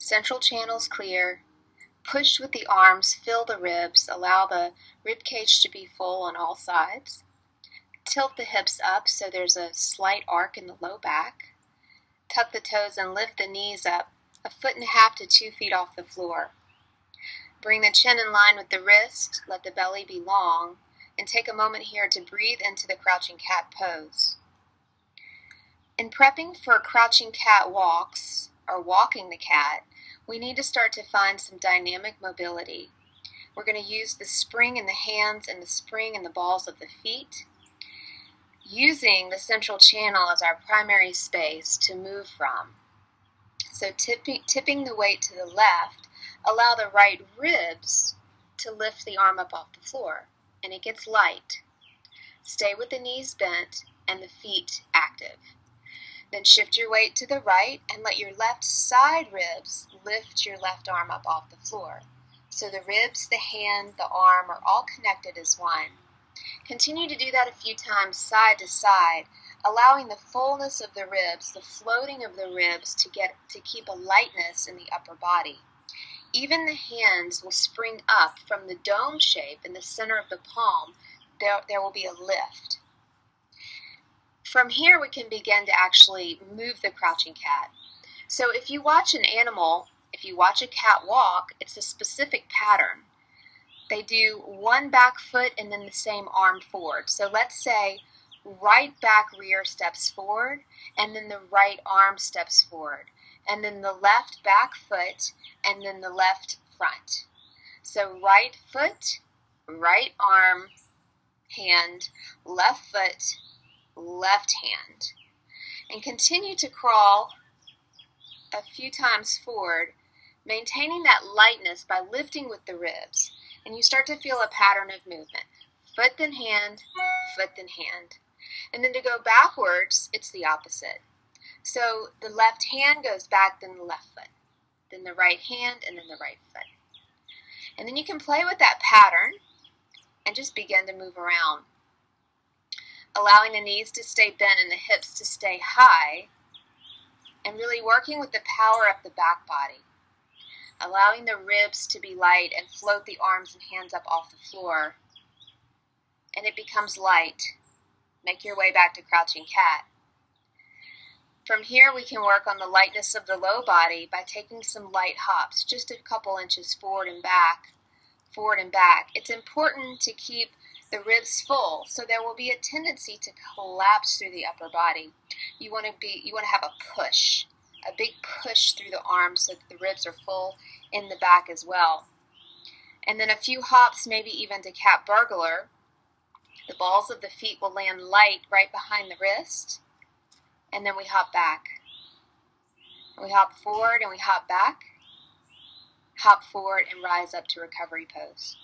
Central channels clear. Push with the arms, fill the ribs, allow the rib cage to be full on all sides. Tilt the hips up so there's a slight arc in the low back. Tuck the toes and lift the knees up 1.5 to 2 feet off the floor. Bring the chin in line with the wrist, let the belly be long, and take a moment here to breathe into the crouching cat pose. In prepping for crouching cat walks, or walking the cat, we need to start to find some dynamic mobility. We're going to use the spring in the hands and the spring in the balls of the feet, using the central channel as our primary space to move from. So tipping the weight to the left, allow the right ribs to lift the arm up off the floor, and it gets light. Stay with the knees bent and the feet active. Then shift your weight to the right and let your left side ribs lift your left arm up off the floor. So the ribs, the hand, the arm are all connected as one. Continue to do that a few times side to side, allowing the fullness of the ribs, the floating of the ribs to keep a lightness in the upper body. Even the hands will spring up from the dome shape in the center of the palm. There will be a lift. From here, we can begin to actually move the crouching cat. So if you watch an animal, if you watch a cat walk, it's a specific pattern. They do one back foot and then the same arm forward. So let's say right back rear steps forward, and then the right arm steps forward, and then the left back foot, and then the left front. So right foot, right arm, hand, left foot, left hand. And continue to crawl a few times forward, maintaining that lightness by lifting with the ribs. And you start to feel a pattern of movement. Foot then hand, foot then hand. And then to go backwards, it's the opposite. So the left hand goes back, then the left foot. Then the right hand, and then the right foot. And then you can play with that pattern and just begin to move around. Allowing the knees to stay bent and the hips to stay high, and really working with the power of the back body. Allowing the ribs to be light and float the arms and hands up off the floor. And it becomes light. Make your way back to crouching cat. From here, we can work on the lightness of the low body by taking some light hops, just a couple inches forward and back, forward and back. It's important to keep the ribs full, so there will be a tendency to collapse through the upper body. You want to have a push, a big push through the arms so that the ribs are full in the back as well. And then a few hops, maybe even to cat burglar. The balls of the feet will land light right behind the wrist, and then we hop back. We hop forward and we hop back, hop forward and rise up to recovery pose.